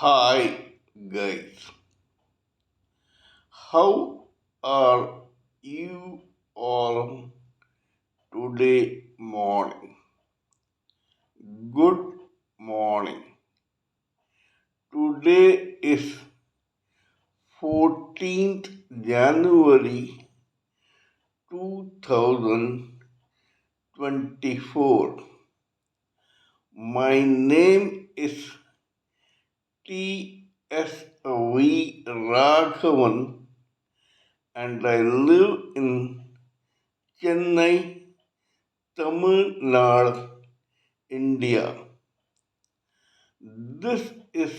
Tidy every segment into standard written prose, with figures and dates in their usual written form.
Hi guys, how are you all today morning? Good morning. Today is 14th January 2024. My name is TSV Raghavan and I live in Chennai, Tamil Nadu, India. This is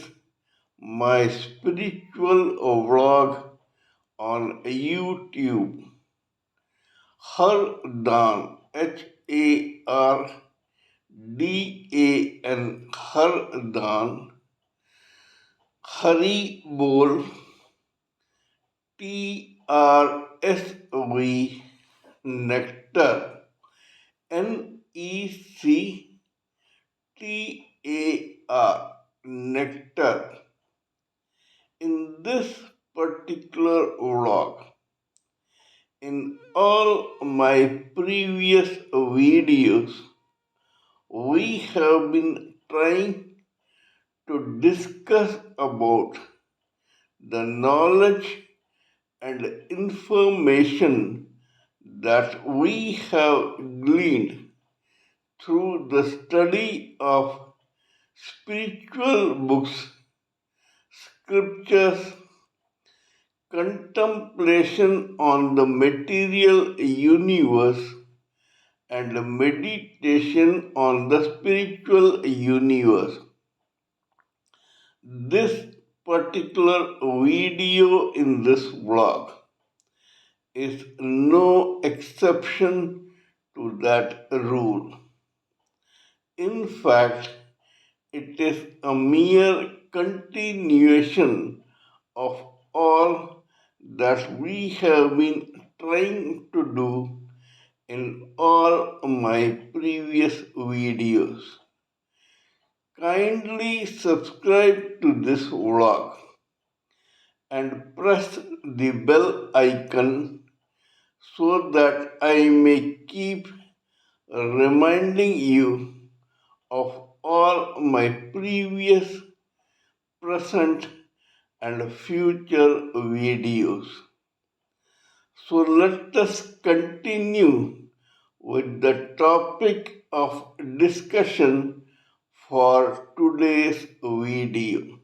my spiritual vlog on YouTube. Hardan, Hardan, Hardan, Haribol, TSV Nectar, NECTAR, Nectar. In this particular vlog, in all my previous videos, we have been trying to discuss about the knowledge and information that we have gleaned through the study of spiritual books, scriptures, contemplation on the material universe, and meditation on the spiritual universe. This particular video in this vlog is no exception to that rule. In fact, it is a mere continuation of all that we have been trying to do in all my previous videos. Kindly subscribe to this vlog and press the bell icon so that I may keep reminding you of all my previous, present, and future videos. So let us continue with the topic of discussion for today's video.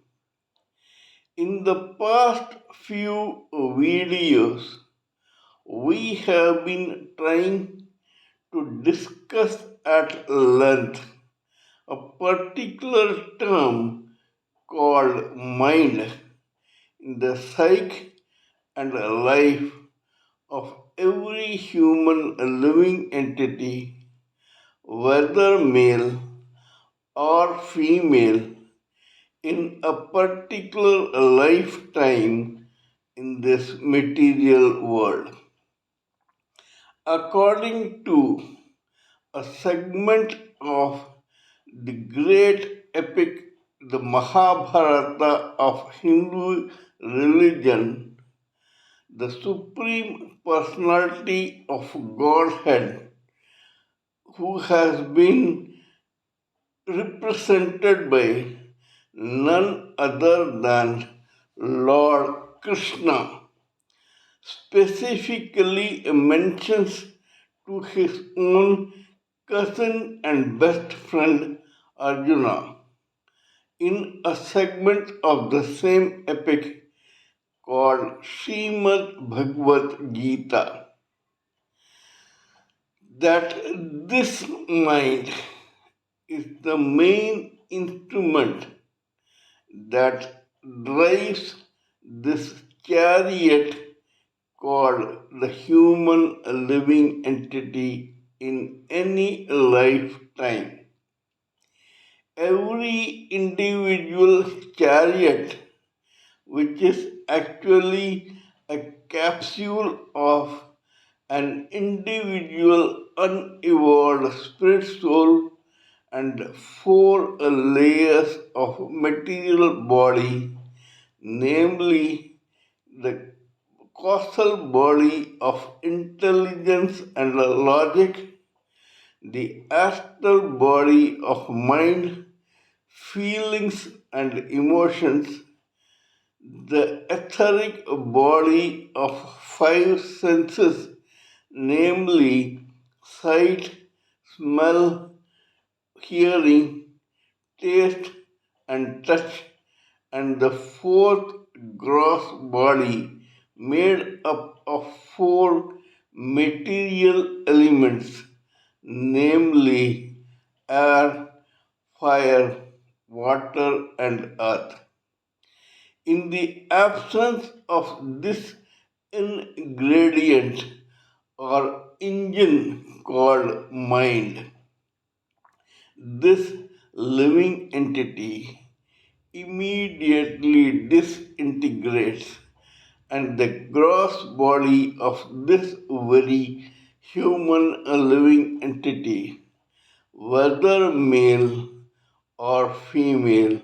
In the past few videos, we have been trying to discuss at length a particular term called mind in the psyche and life of every human living entity, whether male or female, in a particular lifetime in this material world. According to a segment of the great epic, the Mahabharata of Hindu religion, the Supreme Personality of Godhead, who has been represented by none other than Lord Krishna, specifically mentions to his own cousin and best friend Arjuna in a segment of the same epic called Srimad Bhagavad Gita that this mind is the main instrument that drives this chariot called the human living entity in any lifetime. Every individual chariot, which is actually a capsule of an individual unevolved spirit soul and four layers of material body, namely the causal body of intelligence and logic, the astral body of mind, feelings, and emotions, the etheric body of five senses, namely sight, smell, hearing, taste, and touch, and the fourth gross body made up of four material elements, namely air, fire, water, and earth. In the absence of this ingredient or engine called mind, this living entity immediately disintegrates, and the gross body of this very human living entity, whether male or female,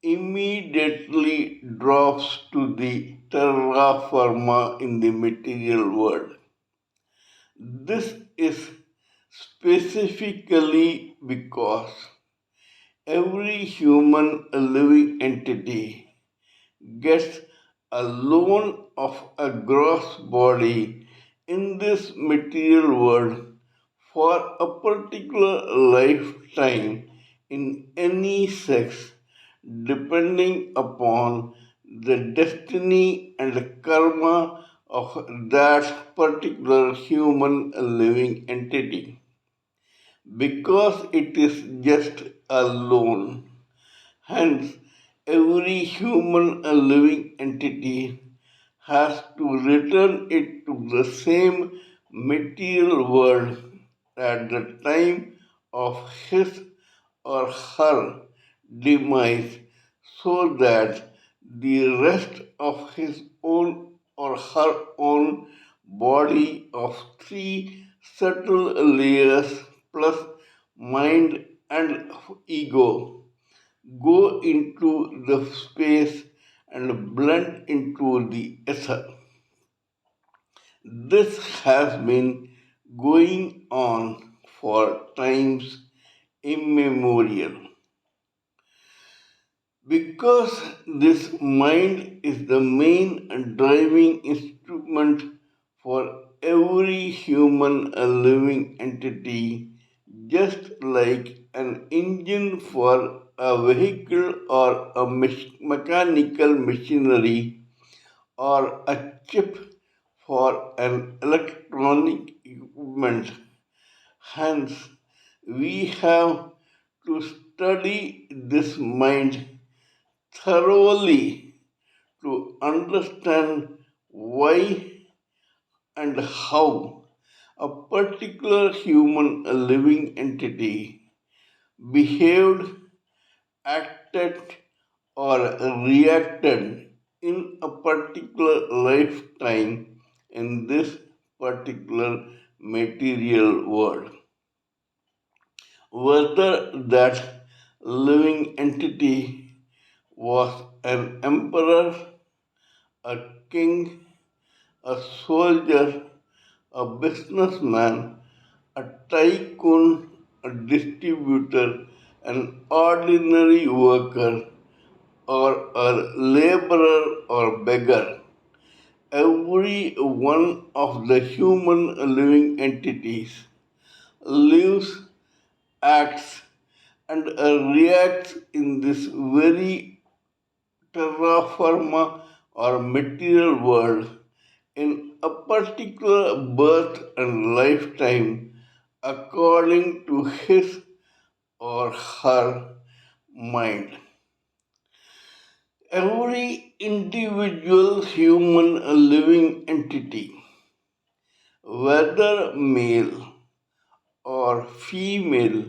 immediately drops to the terra firma in the material world. This is specifically because every human living entity gets a loan of a gross body in this material world for a particular lifetime in any sex, depending upon the destiny and karma of that particular human living entity. Because it is just a loan, hence, every human living entity has to return it to the same material world at the time of his or her demise so that the rest of his own or her own body of three subtle layers plus mind and ego go into the space and blend into the ether. This has been going on for times immemorial. Because this mind is the main driving instrument for every human living entity, just like an engine for a vehicle or a mechanical machinery or a chip for an electronic equipment. Hence, we have to study this mind thoroughly to understand why and how a particular human living entity behaved, acted, or reacted in a particular lifetime in this particular material world. Whether that living entity was an emperor, a king, a soldier, a businessman, a tycoon, a distributor, an ordinary worker, or a laborer or beggar. Every one of the human living entities lives, acts, and reacts in this very terra firma or material world in a particular birth and lifetime according to his or her mind. Every individual human living entity, whether male or female,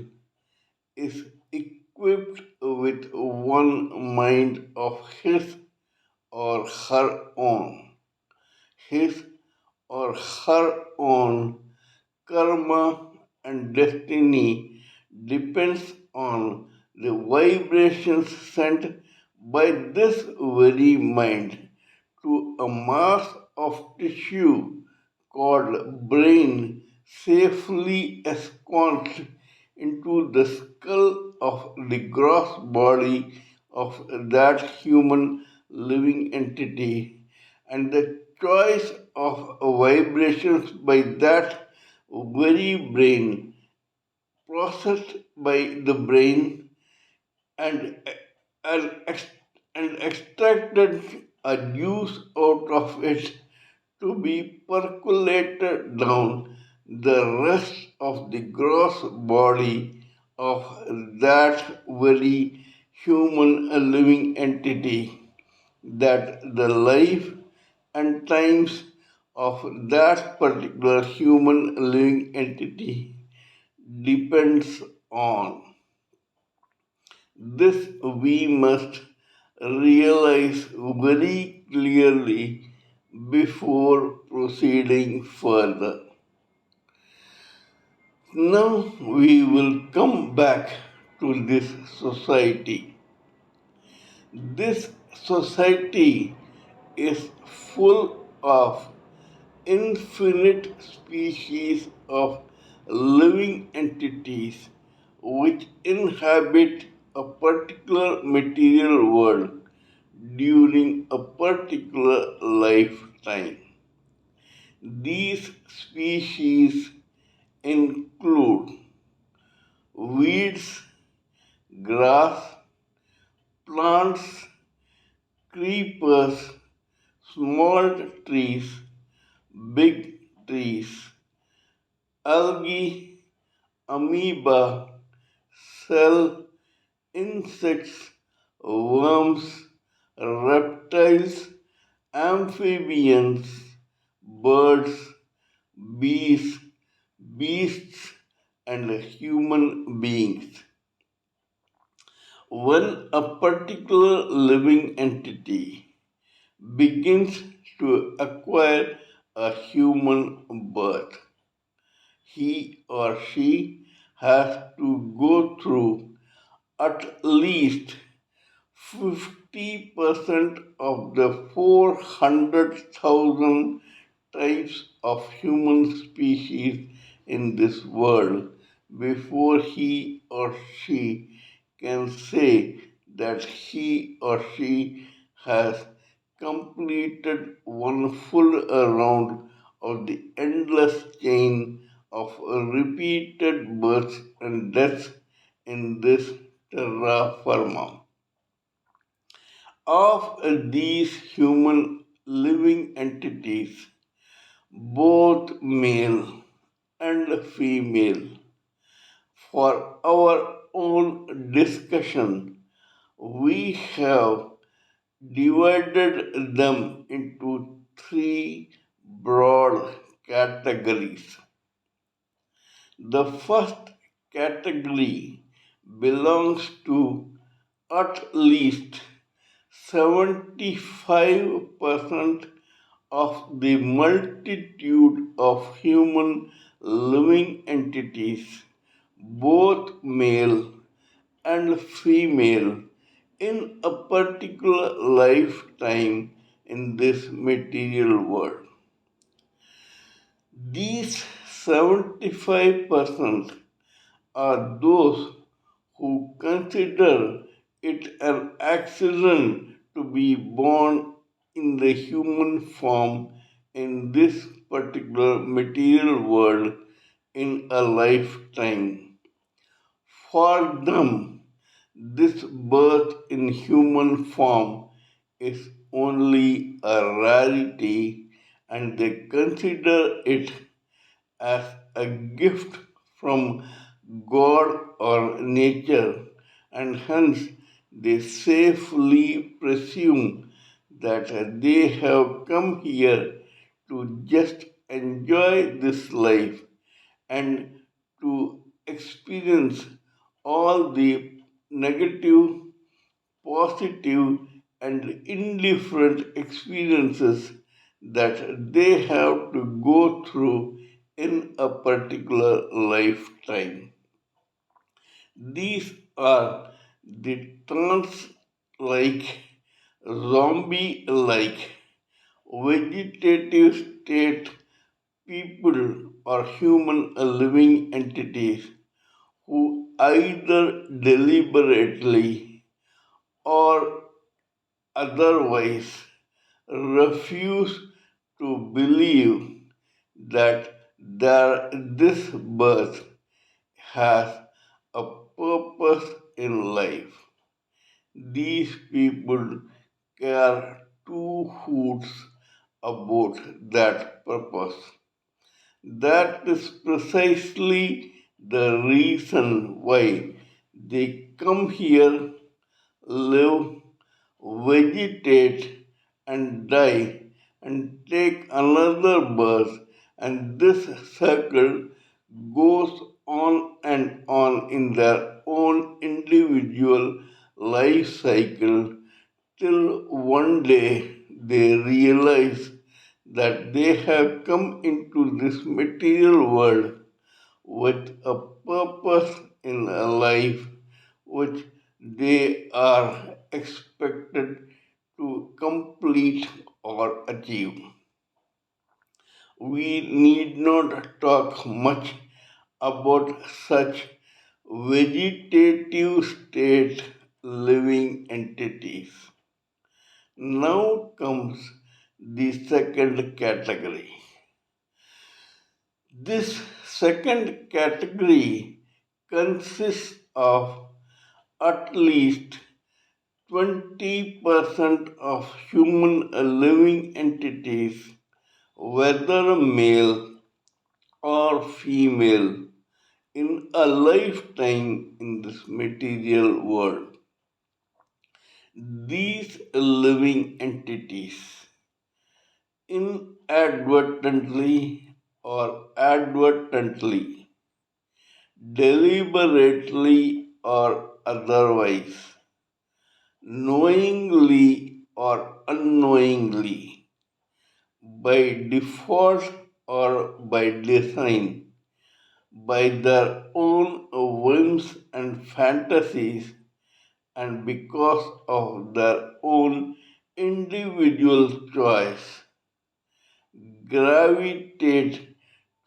is equipped with one mind of his or her own, his or her own karma and destiny depends on the vibrations sent by this very mind to a mass of tissue called brain safely ensconced into the skull of the gross body of that human living entity, and the choice of vibrations by that very brain processed by the brain and, and, and extracted a juice out of it to be percolated down the rest of the gross body of that very human living entity, that the life and times of that particular human living entity depends on. This we must realize very clearly before proceeding further. Now we will come back to this society. This society is full of infinite species of living entities which inhabit a particular material world during a particular lifetime. These species include weeds, grass, plants, creepers, small trees, big trees, algae, amoeba, cell, insects, worms, reptiles, amphibians, birds, bees, beasts, and human beings. When a particular living entity begins to acquire a human birth, he or she has to go through at least 50% of the 400,000 types of human species in this world before he or she can say that he or she has completed one full round of the endless chain of repeated births and deaths in this terra firma. Of these human living entities, both male and female, for our own discussion, we have divided them into three broad categories. The first category belongs to at least 75% of the multitude of human living entities, both male and female, in a particular lifetime in this material world. These 75% are those who consider it an accident to be born in the human form in this particular material world in a lifetime. For them, this birth in human form is only a rarity, and they consider it as a gift from God or nature, and hence they safely presume that they have come here to just enjoy this life and to experience all the negative, positive, and indifferent experiences that they have to go through in a particular lifetime. These are the trance like, zombie like, vegetative state people or human living entities who either deliberately or otherwise refuse to believe that this birth has a purpose in life. These people care two hoots about that purpose. That is precisely the reason why they come here, live, vegetate, and die, and take another birth, and this circle goes on and on in their own individual life cycle till one day they realize that they have come into this material world with a purpose in a life which they are expected to complete or achieve. We need not talk much about such vegetative state living entities. Now comes the second category. This second category consists of at least 20% of human living entities, whether male or female, in a lifetime in this material world. These living entities inadvertently or advertently, deliberately or otherwise, knowingly or unknowingly, by default or by design, by their own whims and fantasies, and because of their own individual choice, gravitate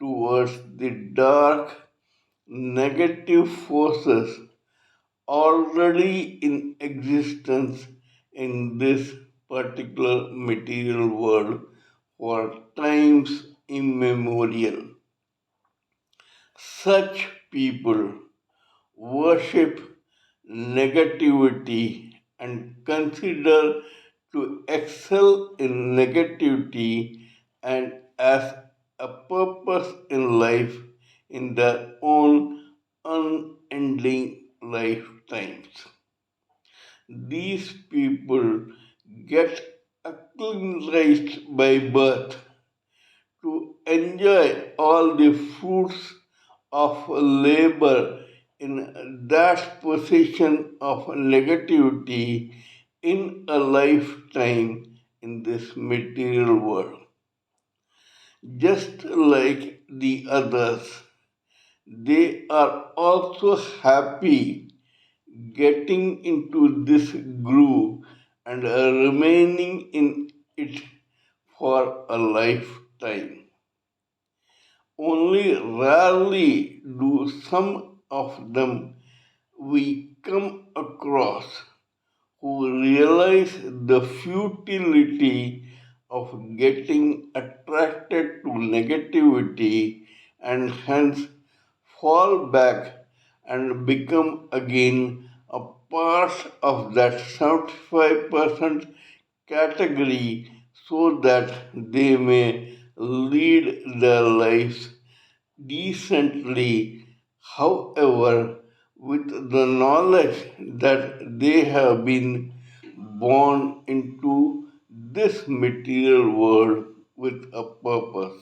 towards the dark, negative forces already in existence in this particular material world for times immemorial. Such people worship negativity and consider to excel in negativity and as a purpose in life in their own unending lifetimes. These people get acclimatized by birth to enjoy all the fruits of labor in that position of negativity in a lifetime in this material world. Just like the others, they are also happy getting into this groove and remaining in it for a lifetime. Only rarely do some of them we come across who realize the futility of getting attracted to negativity and hence fall back and become again a part of that 75% category so that they may lead their lives decently, however, with the knowledge that they have been born into this material world with a purpose.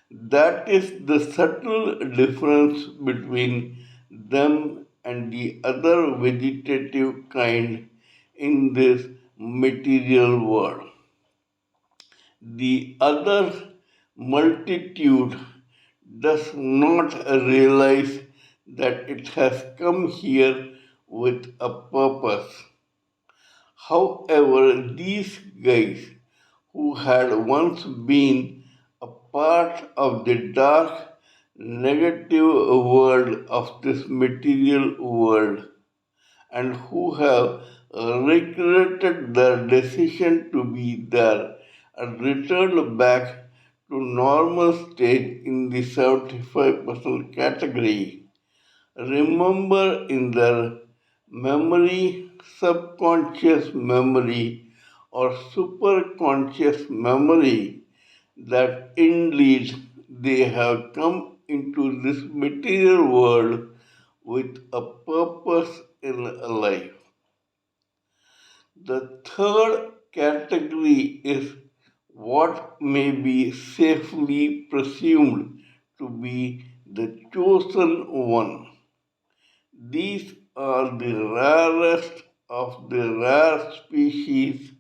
That is the subtle difference between them and the other vegetative kind in this material world. The other multitude does not realize that it has come here with a purpose. However, these guys who had once been a part of the dark, negative world of this material world and who have regretted their decision to be there and returned back to normal state in the 75% category. Remember in their memory, subconscious memory, or superconscious memory that indeed they have come into this material world with a purpose in life. The third category is what may be safely presumed to be the chosen one. These are the rarest of the rare species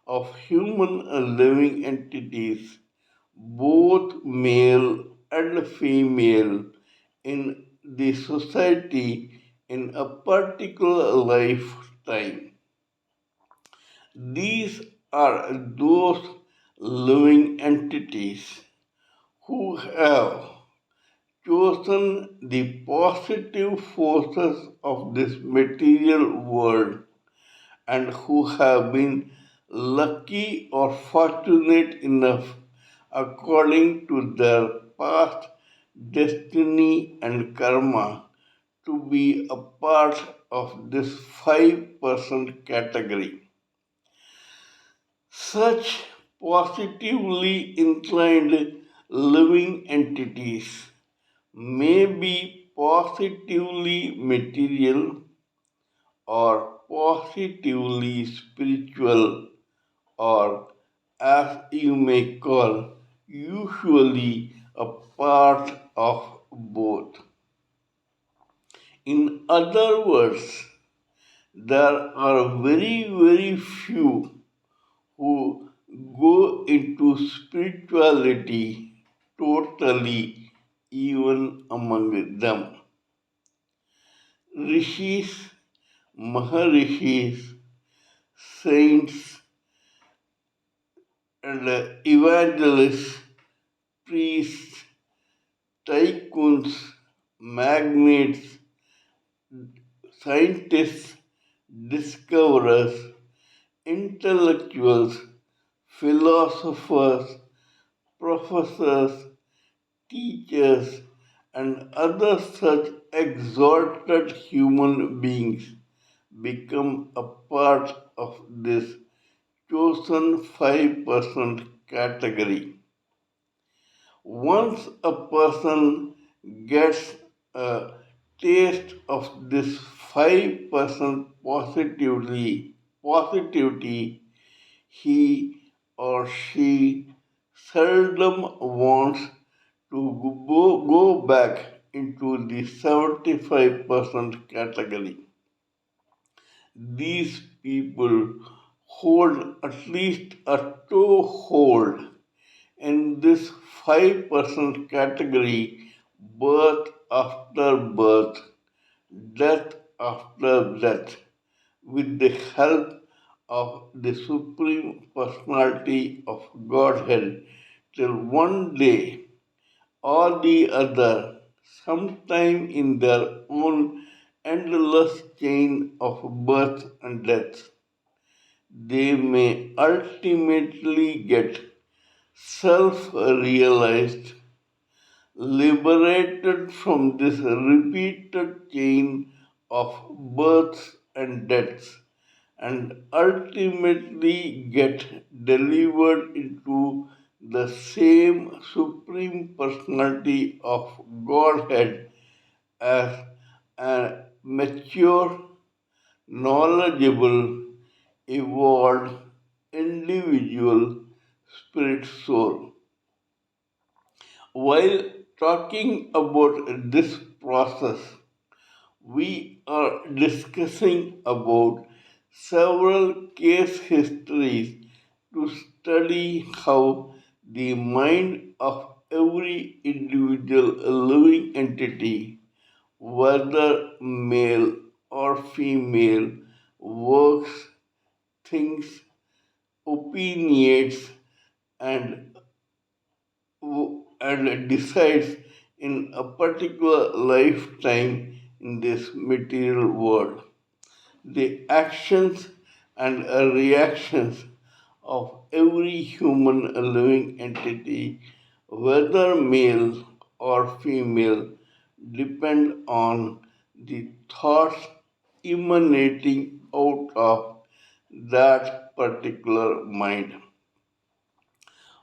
of human living entities, both male and female, in the society in a particular lifetime. These are those living entities who have chosen the positive forces of this material world and who have been lucky or fortunate enough according to their past destiny and karma to be a part of this 5% category. Such positively inclined living entities may be positively material or positively spiritual, or as you may call, usually a part of both. In other words, there are very few who go into spirituality totally, even among them. Rishis, Maharishis, saints, and evangelists, priests, tycoons, magnates, scientists, discoverers, intellectuals, philosophers, professors, teachers, and other such exalted human beings become a part of this chosen 5% category. Once a person gets a taste of this 5% positivity, he or she seldom wants to go back into the 75% category. These people hold at least a toehold in this 5% category, birth after birth, death after death, with the help of the Supreme Personality of Godhead, till one day or the other, sometime in their own endless chain of birth and death, they may ultimately get self realized, liberated from this repeated chain of births and deaths, and ultimately get delivered into the same Supreme Personality of Godhead as a mature, knowledgeable, evolved individual spirit soul. While talking about this process, we are discussing about several case histories to study how the mind of every individual living entity whether male or female, works, thinks, opinionates, and, and decides in a particular lifetime in this material world. The actions and reactions of every human living entity, whether male or female, depend on the thoughts emanating out of that particular mind.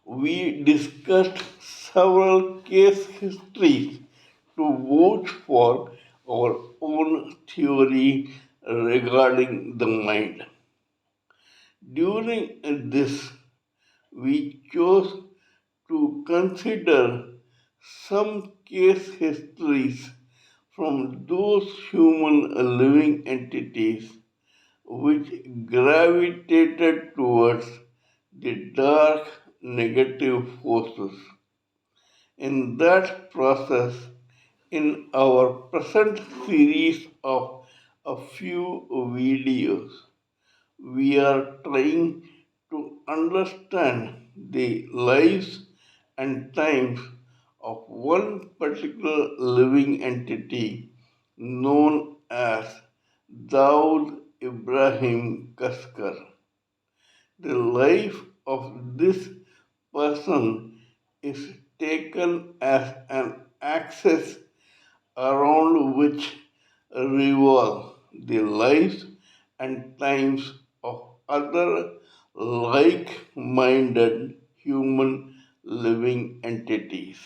We discussed several case histories to vote for our own theory regarding the mind. During this, we chose to consider some case histories from those human living entities which gravitated towards the dark negative forces. In that process, in our present series of a few videos, we are trying to understand the lives and times of one particular living entity known as Daud Ibrahim Kaskar. The life of this person is taken as an axis around which revolve the lives and times of other like minded human living entities.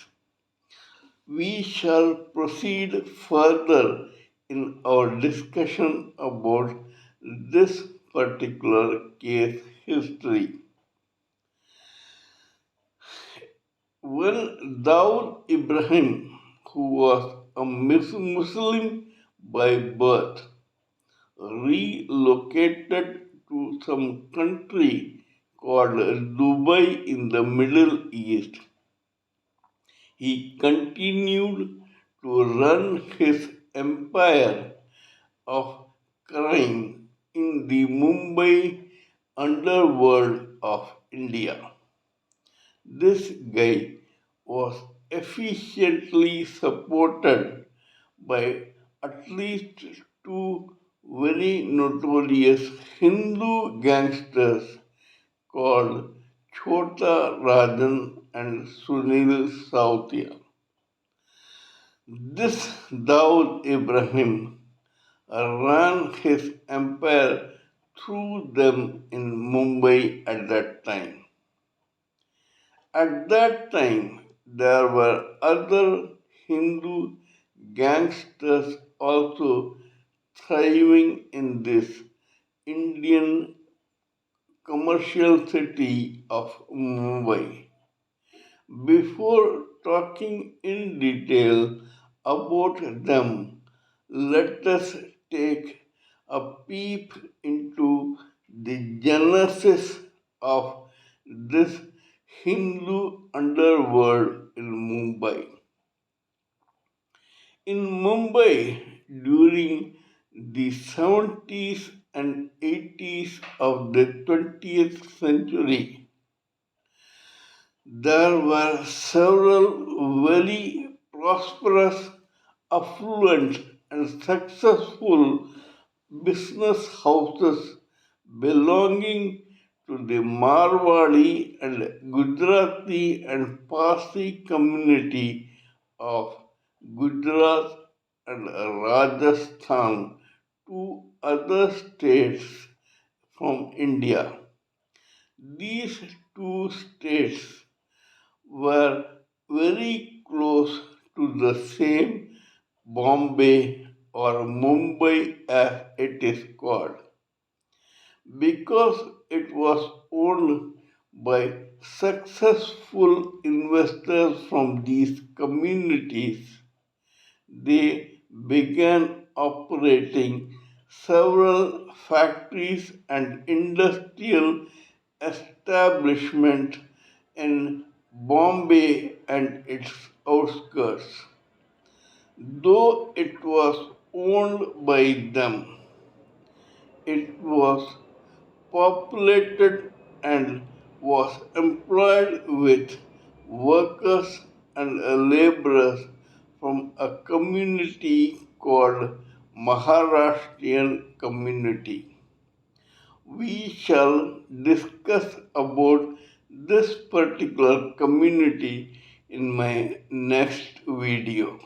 We shall proceed further in our discussion about this particular case history. When Daud Ibrahim, who was a Muslim by birth, relocated to some country called Dubai in the Middle East, he continued to run his empire of crime in the Mumbai underworld of India. This guy was efficiently supported by at least two very notorious Hindu gangsters called Chota Rajan and Sunil Sautia. This Daud Ibrahim ran his empire through them in Mumbai at that time. At that time, there were other Hindu gangsters also thriving in this Indian commercial city of Mumbai. Before talking in detail about them, let us take a peep into the genesis of this Hindu underworld in Mumbai. In Mumbai, during the 70s and 80s of the 20th century, there were several very prosperous, affluent, and successful business houses belonging to the Marwadi and Gujarati and Parsi community of Gujarat and Rajasthan, two other states from India. These two states were very close to the same Bombay or Mumbai as it is called. Because it was owned by successful investors from these communities, they began operating several factories and industrial establishments in Bombay and its outskirts. Though it was owned by them, it was populated and was employed with workers and laborers from a community called Maharashtrian community. We shall discuss about this particular community in my next video.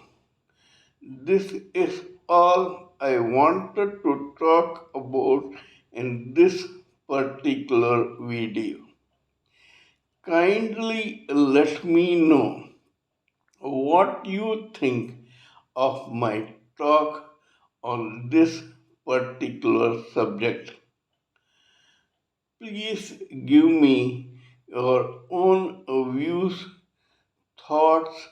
This is all I wanted to talk about in this particular video. Kindly let me know what you think of my talk on this particular subject. Please give me your own views, thoughts,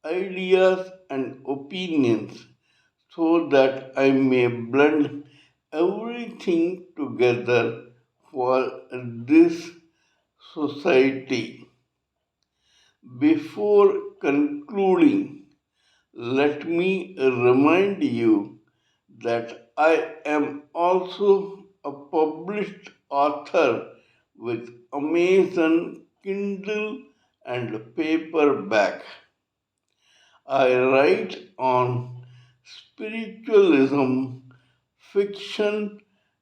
ideas, and opinions so that I may blend everything together for this society. Before concluding, let me remind you that I am also a published author with Amazon Kindle and paperback. I write on spiritualism, fiction,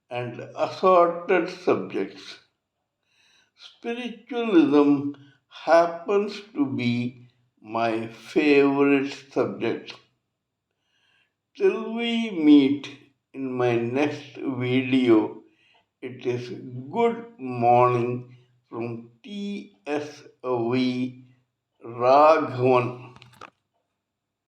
and assorted subjects. Spiritualism happens to be my favorite subject. Till we meet in my next video, it is good morning from TSV Raghavan.